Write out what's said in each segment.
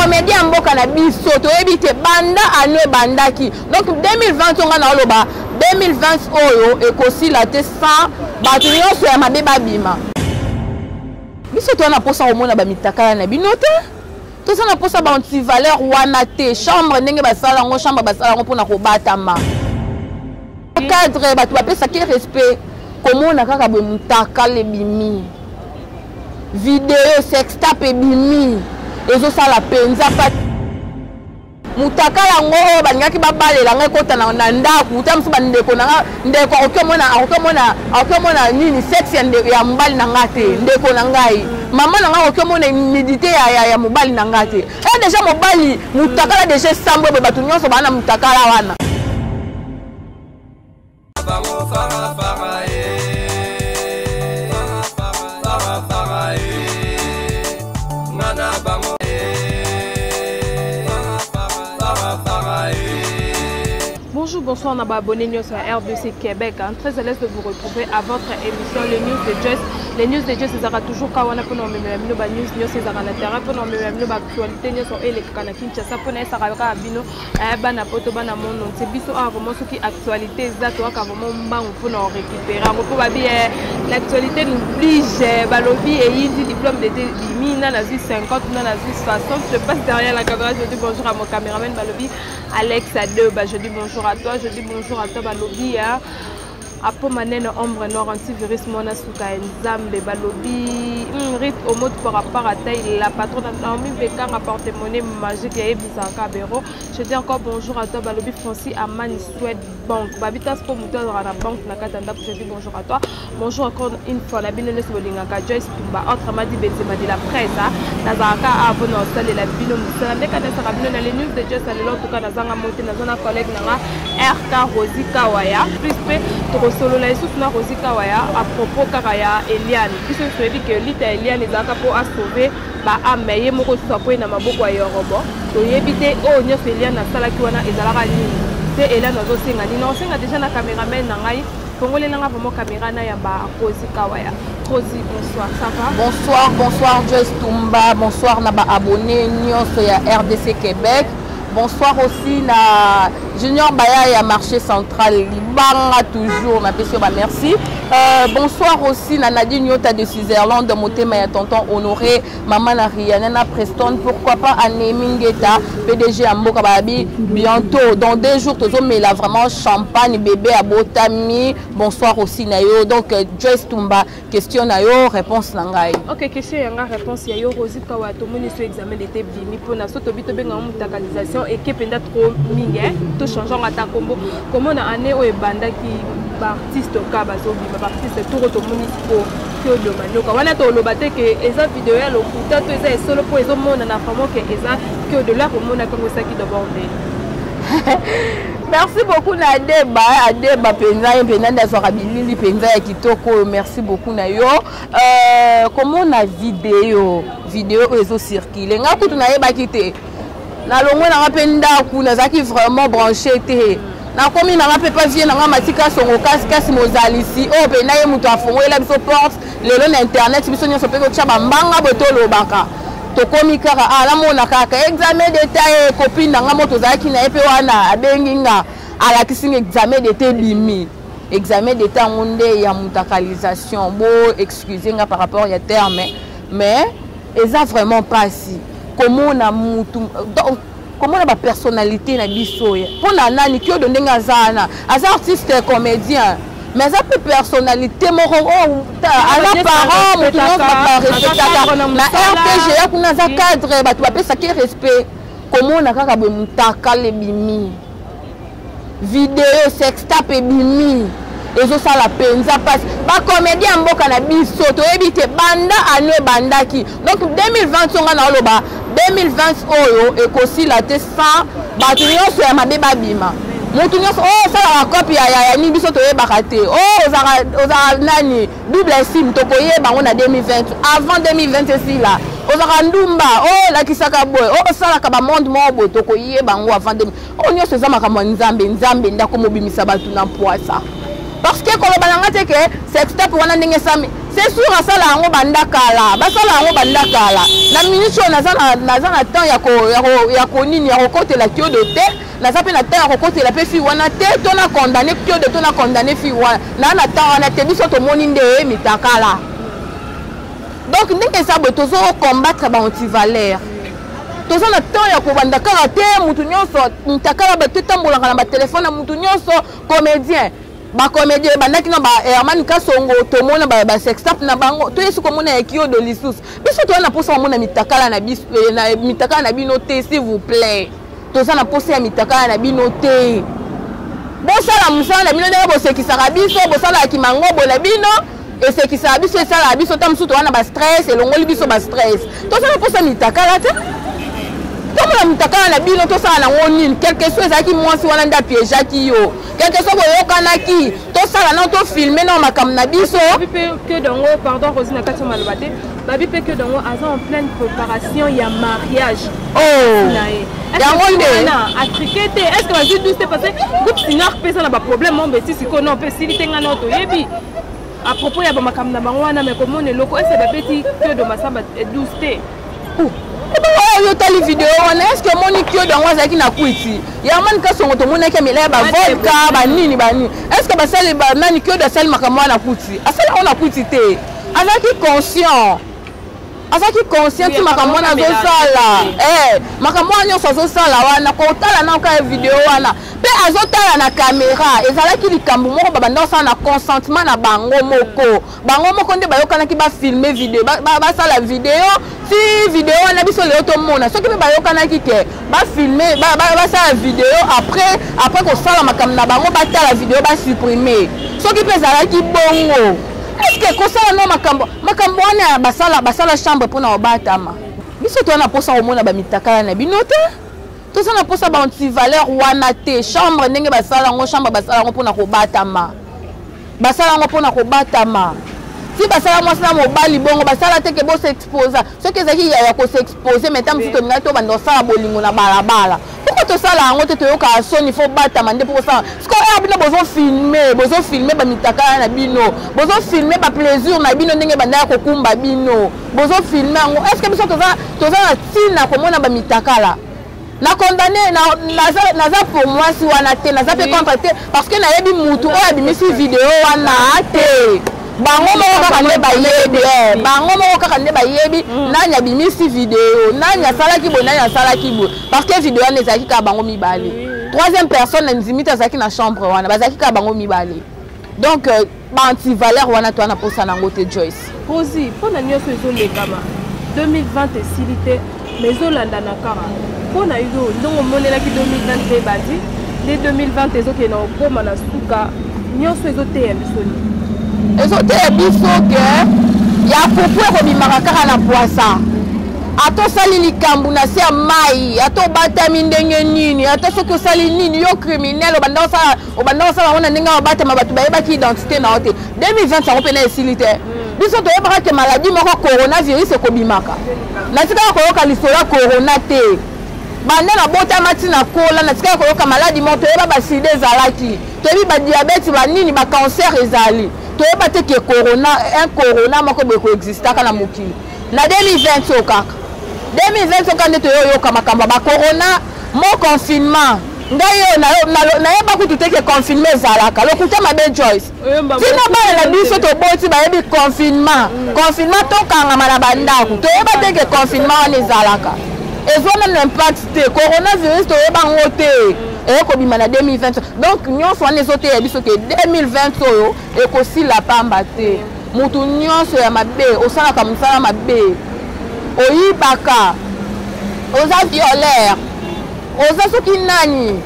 comédien mboka na biso to ebite banda ane bandaki donc 2020 on a loba 2020 oyo ekosila te sans bato nyonso ya mabe babima biso to na posa omona ba mitakala na bino te to ça na posa ba anti-valeur wana te chambre ndenge basala ngo chambre basala ngo pona ko batama cadre bato bapesa ki respect komona kaka bo mutakala bimi vidéo sextape bimi ezo sala penza pa mutakala ngo balingaki babalela ngai kota na ndaku utamsu bandeko na ndeko okomona nini sexe ya mobali na ngate ndeko na ngai mama na ngai okomona nudité ya mobali na ngate déjà mobali mutakala déjà sambo be batu nyonso bana mutakala wana Bonjour, bonsoir, on a abonné News à RDC Québec. Très à l'aise de vous retrouver à votre émission, les News de Jess. Les News de Jess, c'est toujours quand on a pour nous même news, c'est à l'intérieur pour nous même actualité, news et les canakins, ça pour nous, ça va bino, bana poto bana mon, c'est biso à vraiment ce qui actualité, ça toi qu'à vraiment bang pour nous récupérer. On peut bien l'actualité nous oblige, balobi et il dit diplôme de mina, la 50, na la 60. Je passe derrière la caméra, je dis bonjour à mon caméraman balobi, Alex Ade, je dis bonjour à toi, je dis bonjour à toi balobi apo manene ombre nord antivirus mona suka nzambe balobi rit au mode par rapport à taille la patronne Naomi Beka rapporte monnaie magique et bizarre Bero. Je dis encore bonjour à toi balobi Francis Amani Swed Bank babita spo moteur dans la banque na katanda. Je dis bonjour à toi, bonjour encore une fois la binene Bolingaka Joyce Tumba autrement dit Benzema de la presse nazaka avo na salle la bino musala ndeka na sarabino na les news de Joyce alelo tuka na zanga monte na zona collègue na RK Rosi Kawaya plus solo la isusu na Rosi Kawaya à propos Karaya Eliane biso soyebi que lita Eliane ezaka po a sauver ba ameye moko sopo na maboko ya Yorobo to yebite o nyonso Eliane asalaki wana ezalaka nini te Eliane azosenga nini osenga déjà na caméraman na ngai kongole nanga vraiment caméra na ya ba Rosi Kawaya. Rosi, bonsoir, ça va? Bonsoir Joyce Tumba, bonsoir na ba abonné nyonso ya RDC Québec. Bonsoir aussi na Junior Baya ya marché central Libanga toujours na pesio ba merci. Bonsoir aussi na Nadine Nyota de Switzerland Motema ya tonton Honoré maman na Rihanna na Preston pourquoi pas Anemingeta PDG à Mboka Babi bientôt dans 2 jours tozo mais là vraiment champagne bébé à Botami. Bonsoir aussi na yo donc Joyce Tumba question na yo réponse na ngai. OK question ya nga réponse ya yo Rosi Kawa to moni sur examen d'été bimi pona soto bito benga mutakalisation et que penda trop mingi to changeant ata combo comment na année o ebanda ki ba artiste ka bazobi ba artiste tout to moni ko que le manoka wana to lo bate que eza vidéo ya lo kuta to eza solo po ezo mona na famo que eza que de là pour mona comme ça qui doit Merci beaucoup na Adeba penza penza ndazwa bilili penza ya kitoko merci beaucoup na yo comment na vidéo ezo circuler nga kutu na yeba kite na longo na rapenda kuna zaki vraiment branché te na komi na rapé pas vie na matika songo kasi mozalisi o pe na ye muto afongola biso porte lelo na internet biso nyonso pe ko tshaba mbanga botolo baka to komi kaka ala mona kaka examen d'état copine nga moto zaki na epe wana abengi nga ala kisinga examen d'état limi examen d'état ngonde ya mutakalisation bo excusez nga par rapport ya terme mais eza vraiment pas si comment na mutu comment na ba personnalité na biso ya pona nani kyo dondenga zana as artiste comédien mais ça peut personnalité moko ala parent mutu no ba respectaka na RPG ya kuna za cadre batu bapesa ki respect comment na kaka bo mutakala bimi vidéo sextape bimi ezo sala penza passe ba comédien mboka na biso to ebite banda ane bandaki donc 2020 on a loba 2020 oyo ekosila te sans bato nyonso ya mabe babima mutu nyonso oh sala copie ya ni biso to yebaka te oh ozaka nani double sim to koyeba ngo na 2020 avant 2020 si là ozaka ndumba oh la kisaka boy oh sala ka ba monde mo to koyeba ngo avant 2000 oh nyonso zama ka nzambe ndako mobimisa bato na poisa parce que quand on a que sextape wana ndenge sami c'est sûr asala yango bandakala basala yango bandakala na minute naza na temps ya konini ya kokotela kio de te naza pe na temps ya kokotela pe fi wana te to na condamner kio de to na condamner fi wana na temps wana te biso tomoni nde mitakala donc ndenge sabo tozo combattre ba antivaleur tozo na temps ya kobanda kala te mutu nyonso mitakala ba tetambolaka na ba téléphone na mutu nyonso comédien ba comédien bandaki na ba Herman Kasongo tomona ba sextap na bango to yesu komona ya kio de lisus biso to na posa mona mitakala na biso na mitakala na bino te s'il vous plaît toza na posa ya mitakala na bino te bosala musala na bino ndenge bosekisaka biso bosala kimangobo na bino esekisaka biso esala biso ta musuto wana ba stress elongoli biso ba stress toza na posa mitakala te tomona mitakala na bino tosala nango nini quelque chose ezalaki mwasi wana nde apiégeaki yo quelque chose boyokanaki tosala na tofilme na makambo na biso babi mpe que dango pardon Rosie na kati ya maloba te babi mpe que dango aza en pleine préparation ya mariage na ye yango nde atrike te est ce que bazwi douce te parce que groupe sinar mpe eza na baproblème mo mbeti sikoyo no mpe sili te nga na toyebi à propos ya bamakambo na bango wana me komona eloko est ce que babeti que de masamba douce te yo tali vidéo wana est-ce que moni kio dango azaki na kwiti Herman Kasongo tomonaki amela ba vodka ba nini est-ce que basali ba nani kio da sali makambo na kwiti asala ona kwiti te azaki conscient ti makambo na zosala makambo nyonso azosala wana kotala na ka vidéo wana pe azotala na caméra ezalaki likambo moko babanda osala na consentement na bango moko nde bayokanaki bafilme vidéo basala vidéo si vidéo wana biso leo tomona soki mpe bayokanaki ke bafilme basala vidéo après kosala makambo na bango batala vidéo basupprime soki mpe ezalaki bongo est-ce que kosala no makambo wana basala chambre mpona obatama biso to na posa komona bamitakala na bino te toza na posa ba antivaleur wana te chambre ndenge basala yango chambre basala yango mpona kobatama si basala mwasi na mobali bongo basala te ke bosexposa soki ezalaki ya kosexpose meta mosusu tolingai to banda osala bolingo na balabala pourquoi tosala yango te toyokaka soni fo batama nde mpo kosala sikoyo oyo bino bozofilme bamitakala na bino bozofilme baplaisir na bino ndenge banda ya kokumba bino bozofilme yango est ce que biso toza na ntina komona bamitakala na condamné naza pour mwasi wana te naza pe contre te parce que nayebi mutu oyo abimisi vidéo wana te bango moko kaka nde bayebi nani abimisi vidéo nani asalaki boye parce que vidéo wana ezalaki kaka bango mibale troisième personne na nzimiti azalaki na chambre wana bazalaki kaka bango mibale donc baantivaleur wana to wana posa nango te Joyce Rosie mpona nyonso ezolekama 2020 esili te mais ezolanda na kara mpona yo ndongo omonelaki 2020 ebandi nde 2020 ezokende na okoma na suka nyonso ezoteya bisoni ezoteya biso ke ya pupu ekobimaka kaka na poisa atosali likambo na se ya mai atobatami ndenge nini ata soki osali nini yo criminel obanda osala yango na ndenge obatama bato bayebaki identité na yo te 2020 yango mpe na esili te biso toyebaka ke maladi moko coronavirus ekobimaka natikaka koyoka lisolo ya corona te bande na botama ntina kola natikaka koyoka maladi moko toyeba basida ezalaki toyebi badiabete banini bacancer ezali toyeba te ke un corona moko boye koexistaka na mokili na 2020 kaka 2020 kaka nde toyoyoka makambo bacorona mo confinement ngai yo nayeba kutu te ke confinement ezalaka lokuta mabe Joyce tina bana na biso toboti bayebi confinement tokangama na bandako toyeba te ke confinement wana ezalaka ezwana na impact te coronavirus toyeba ngo te ekobima na 2020 donc nyonso wana ezoteya biso ke 2020 oyo ekosila pamba te mutu nyonso ya mabe osalaka mosala mabe oyibaka oza violeur oza soki nani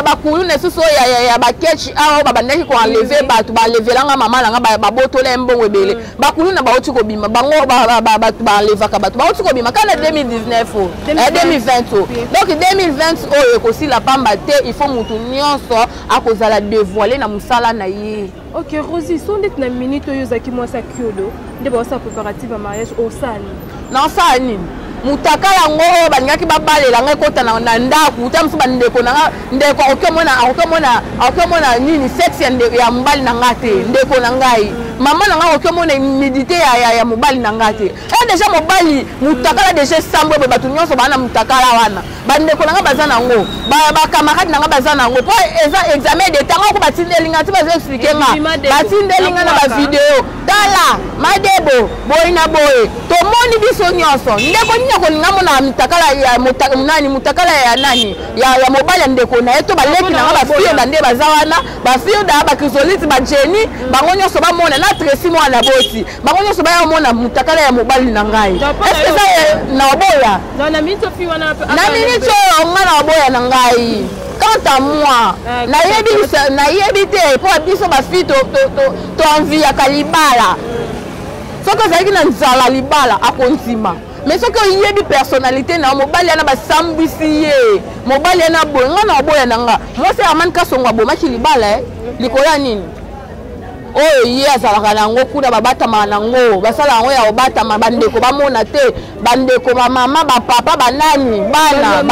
bakulu na susu ya bakechi awa babandaki koenleve bato balevelanga mama nanga babotola mbongo ebele bakulu na bauti kobima bango bato balevaka bato bauti kobima kana 2019 2020 donc 2020 oyo ekosila pamba te il faut mutu nyonso akozala dévoiler na musala na ye. Ok Rosie, so ndeti na minute oyo ozaki mwasi ya kiodo nde baosa préparative ya mariage osani na osala nini mutakala ngo balingaki babalela ngai kota na ndako uta musu bandeko nanga ndeko okomona nini sexe ya mbali na ngate ndeko na ngai maman nanga okomona méditer ya mobali nanga te déjà mobali mutakala déjà sambo ba batu nyonso bana mutakala wana bandeko nanga baza nango ba camarade nanga baza nango po examen de temps ko batindelinga ti bazo expliquer nga batindelinga na ba video tala madebo boy na boy to moni biso nyonso ndeko nya ko ninga mona mutakala ya nani mutakala ya nani ya mobali ndeko na eto baleki nanga ba fio bande baza wana ba fio da ba krisolite ba jeni bango nyonso ba mona na tresi mo na boti bango nyonso ba mona mutakala ya mobali na ngai est-ce que ça na boya na minute fi wana na minute nga na boya na ngai quant à moi na yebi te po biso ba fi to envie ya kalibala soko zaki na nzala libala akontima mais soko yebi personnalité na mobali na ba sambisi ye mobali na boya nga na boya na nga moi c'est aman kasonga bomaki libala likola nini oh ye azalaka nango kuna babatama nango basala yango ya obatama bandeko bamona te bandeko ba mama ba papa banani bana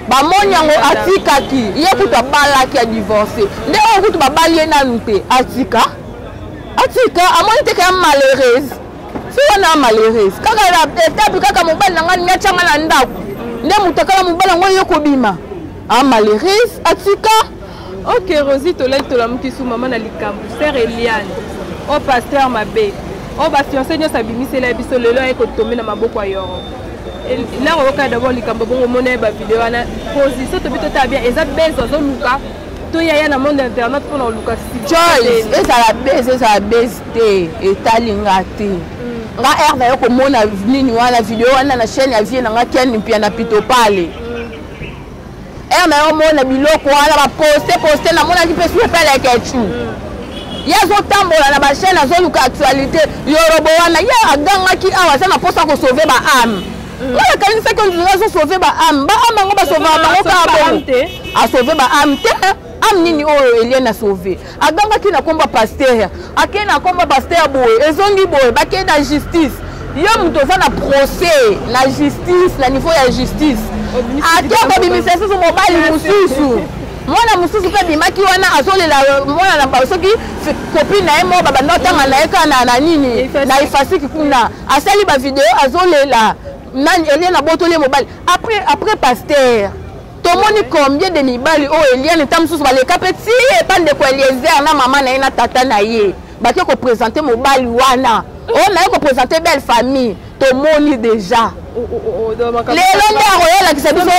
bamoni yango atikaki ye kuta balaki ya divorce nde oyo kutu babali ye nanu te atika amoni te kaya malheureuse si wana malheureuse kaka etape kaka mobali nanga nyatianga na ndako nde mutakala mobali yango ye kobima malheureuse atika. Ok, Rosie, tu l'as mis sous maman na likambo. Sœur Eliane, au pasteur Mabé, au fiancé nous sabimi c'est la biso lelo et kotomé na maboko ayoro. Là on va d'abord likambo bon monnaie ba vidéo na position to bito ta bien eza bezo zo luka. To yaya na monde internet pour luka si. Joyce, et ça la baisse té et talinga té. Nga herve yo ko mona nini wana vidéo wana na chaîne ya vie na nga ken pia na pito pale. Mais on mona biloko wana ba poster na mona ki pe sur pele kechu yazo tambola na ba chaîne azo luka actualité yorobo wana ya aganga ki awa sana posa ko sauver ba âme wala kanisa ko nzo sauver ba âme ngo ba sauver ba ka bon a sauver ba âme te âme nini oyo Eliane a sauver aganga ki na komba pasteur akena komba pasteur boye ezongi boye ba ke na justice yo muto za na procès na justice na niveau ya justice atiako bimisese so mobali mususu mwana mususu pe bimaki wana azolela mwana na basoki copine na ye mo babanda otanga na ye kana na nini na ifasiki kuna asali ba video azolela nani Eliane abotoli mobali après pasteur tomoni combien de mibali o Eliane ta mususu baleka pe ti epande ko Eliezer na mama na ye na tata na ye baki ko présenter mobali wana on a présenter belle famille to moni déjà lelo nde akoyola kisa biso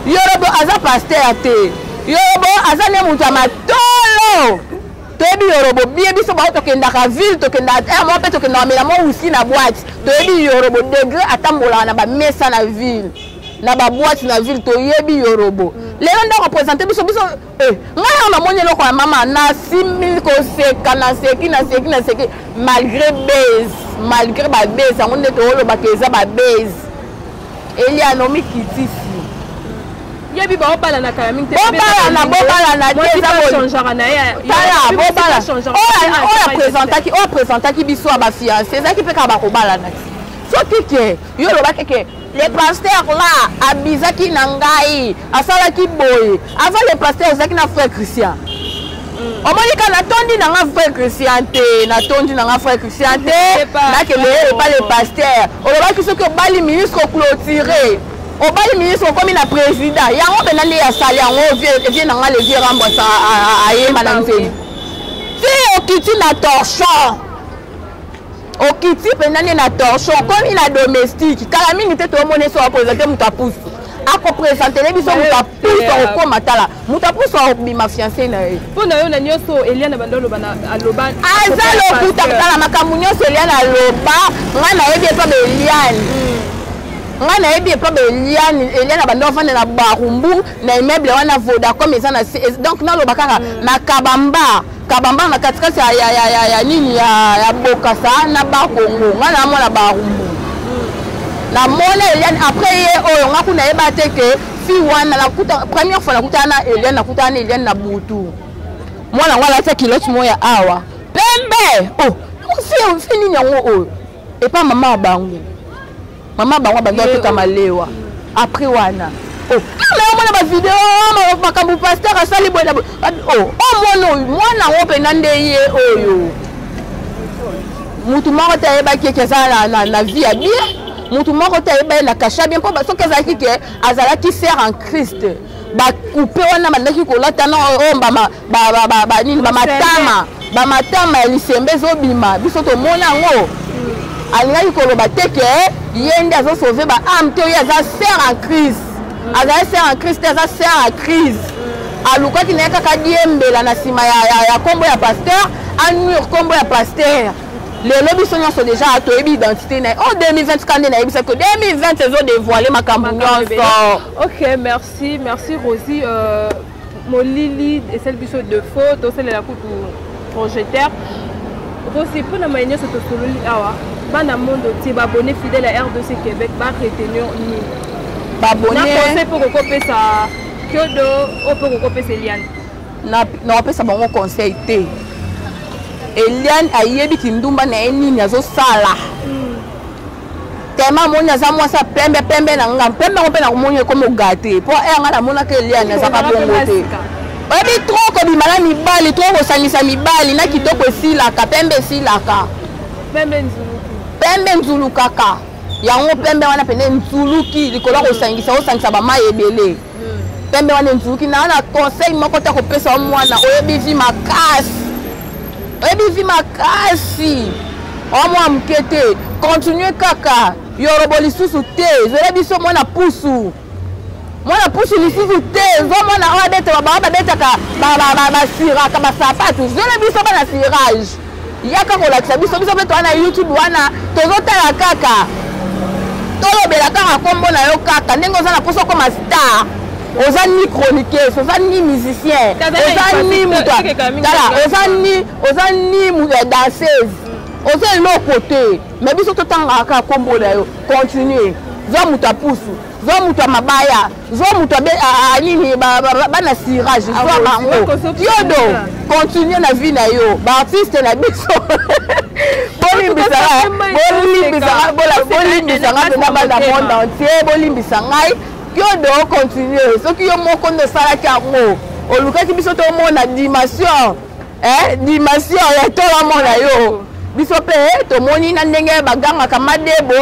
yorobo aza pasteur te yorobo aza ne mutu ya matolo toyebi yorobo bie biso bao tokendaka ville tokenda mo mpe tokenda amela mo usi na boîte toyebi yorobo degré atambolaka na bamesa na ville na baboîte na ville toyebi yorobo lelo nde akopresente biso ngai na moni eloko ya mama na 6000 koseka na seki malgré babese yango nde toolobaka eza babese Eliane omikitisi yebi baobala na kala mingi te bobalana te oyo présentaki biso ya bafiancé ezalaki mpe kaka bakobalana te soki ke yo olobaki ke le pasteur là abizaki na ngai asalaki boye avant le pasteur ozalaki na frère Christian omonika natondi na nga frère Christian te nakende epa le pasteur olobaki soki obali ministre clôturé obali ministre okomi na président yango mpena nde asali yango vie na nga le vie rambwasa ayemba na nzeli ti okiti na torchon okiti mpena nde na torchon okomi na domestique kala mingi te tomone so apresente moto apusu akopresentele biso moto apusu okoma tala moto apusu akobima fiancé na ye mpo na yo na nyonso Eliane banda oloba aloba aza lokuta kotala makambo nyonso Eliane aloba ngai nayebi epa Eliane nga nayebi epa Eliane banda ofanda na barumbu na immeuble wana Vodacom eza na donc naloba kaka na kabamba na katikati ya nini ya bokasa na bakongo nga namona barumbu namona Eliane après ye oyo nga kuna yeba te ke fi wana première fois nakutana na Eliane nakutana na Eliane na butu mwana ngo alati kilote moya awa pembe fi nini yango oyo epa mama bango bando ateka malewa après wana oh on a vidéo makambu pasteur asali boy oh mwana ope nande ye oyo mutu moko tayeba ke ça na vie à bien mutu moko tayeba na kasha bien po so que ça ki azalaki faire en Christ ba couper wana bandaki kolata na ba nini ba matama lisembe zobima biso to mona ngo alingaki koloba te ke yende azo sauver ba âme te oyo aza faire en Christ azali ser en Christ aza ser en crise alukaki na ye kaka diembela na nsima ya kombo ya pasteur anur kombo ya pasteur lelo biso nyonso déjà toyebi identité na ye o 2020 kande nayebisa ko 2020 ezodévoile makambo nyonso. Ok, merci Rosie. Molili esali biso de faux tosalela kutu projecteur Rosie mpona mai nyonso tosololi awa bana mondo tie babone fidèle à RDC Québec baretenir nini conseil pour kokopesa kyodo opo kokopesa Eliane na opesa bango conseil te. Eliane ayebi kindumba na nini azosala tema moni aza mwasa pembe na nga pembe mpe na komoni comme gâté po nga na mona ke Eliane azaka bongo te oyebi trop kobimala mibali trop kosangisa mibali na kitoko esilaka pembe esilaka pembe nzulu kaka yango pembe wana pene nzuluki likolo kosangisa bama ebele pembe wana nzuluki na conseil moko ta kopesa mwana oyebi vi makasi omwa mkete continue kaka yorobo lisusu te zola biso mwana pusu lisusu te zo mwana oya beta babetaka basiraka basapatu zola biso bana sirage yaka kolakisa biso mpe towana YouTube wana tozotala kaka tolobela kaka kombo na yo kaka ndenge oza na poso okoma star oza ni chroniqueuse oza ni musicien oza ni danseuse oza eloko te mais biso totangaka kaka kombo na yo continue zo mutu apusu zo mutu amabaya zo mutu nini bana sirage zo bango yodo continue na vie na yo baartiste na biso bolimbisanga mpena bana monde entier bolimbisa ngai yodo continue soki yo moko nde osalaki yango olukaki biso tomona dimension ya tolamona yo biso mpe tomoni na ndenge bagangaka madebo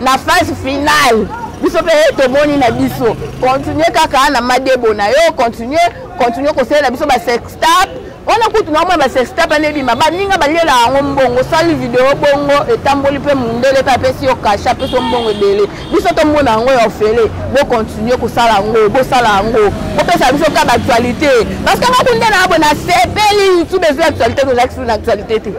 na phase finale biso mpe tomoni na biso continue kaka na madebo na yo continue kosalela biso basextap wana kutu na omwe basextap anebima baninga balela yango mbongo osali video bongo etamboli mpe mundele mpe apesi yo kasha apesi yo mbongo ebele biso tomona yango ya ofele bocontinue kosala yango bosala yango bopesa biso ka baactualité parce que ngaku nde na abo na sepeli youtube ezwi actualité tozalaki su na actualité te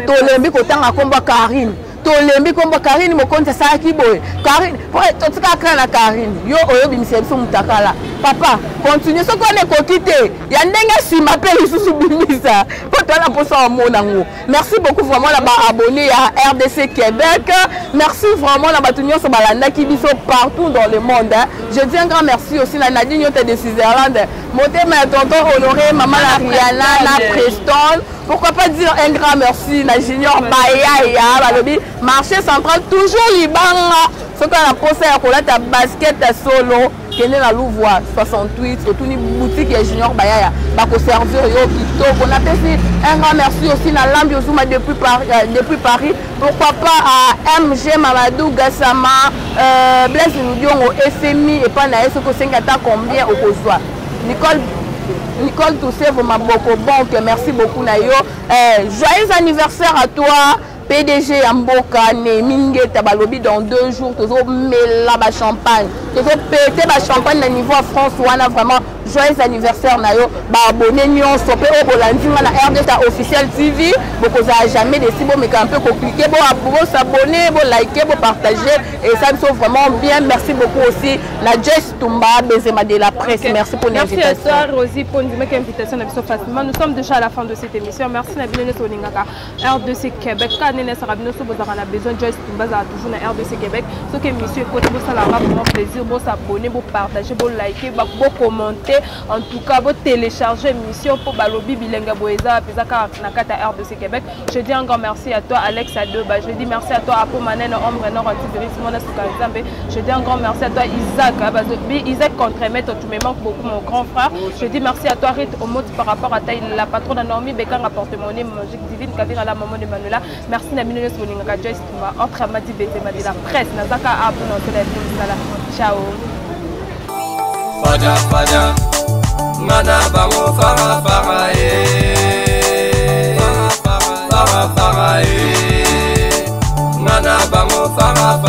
tolembi kotanga kombo Karine tolembi kombo Karine mokonzi asalaki boye Karine totika kaka na Karine yo oyobimisa biso mutakala papa continue soki wana ekoki te ya ndenge nsima mpe lisusu bimisa po toana mposa omona ngo. Merci beaucoup vraiment na baabonné ya RDC Québec, merci vraiment na bato nyonso balandaki biso partout dans le monde. Je dis un grand merci aussi na Nadine Yote de Switzerland, motema ya tonton Honoré, maman la Rihanna, na Preston. Pourquoi pas dire un grand merci na Junior Bayaya balobi marché central toujours libanga soki na posa ya kolata basket solo kende na Louvois 68 otuni boutique ya Junior Bayaya bakoservir yo kitoko. On appelle un grand merci aussi na Lambi Ozuma depuis Paris. Pourquoi pas à MG Mamadou Gassama, Blaise Ndiongo FMI et pas na esoko sengata combien au kozwa Nicole Toussé Vomaboko Banque, merci beaucoup Nayo. Joyeux anniversaire à toi PDG Amboka Neminge Tabalobi dans 2 jours. Toujours mela ba champagne. Toujours péter ba champagne na niveau France. On a vraiment joyeux anniversaire Nayo. Ba abonné nyonso pe o bolandinga na RDC officiel TV. Boko za jamais des si bon mais quand peu ko cliquer bon s'abonner, bon liker, bon partager et ça me sauve vraiment bien. Merci beaucoup aussi na Jess Tumba Bezema de la presse. Okay. Merci pour l'invitation. Merci à toi Rosie pour une invitation à facilement. Nous sommes déjà à la fin de cette émission. Merci Nabilene Soningaka RDC Québec. nene sarabino so bozaka na besoin Joyce Tumbaza toujours na RDC Québec ce que monsieur côté bo sala vraiment plaisir bo s'abonner bo partager bo liker bo commenter en tout cas bo télécharger émission pour balobi bilenga boeza pezaka na kata RDC Québec. Je dis un grand merci à toi Alex Adoba, je dis merci à toi Apo Manene Ombre Nord Antivirus Mona Sukarizambe, je dis un grand merci à toi Isaac Isaac Contre-Maître, tu me manques beaucoup mon grand frère. Je dis merci à toi Rite Omot par rapport à la patronne Normi Bekan rapporte mon nez magique divine Kavira la maman de Manuela. Merci na minute Soninga Joyce Tumba entre Mati Bete Madila presse Nazaka Apo non ciao. Fada fada mana bango fara fara fara fara mana bango fara fara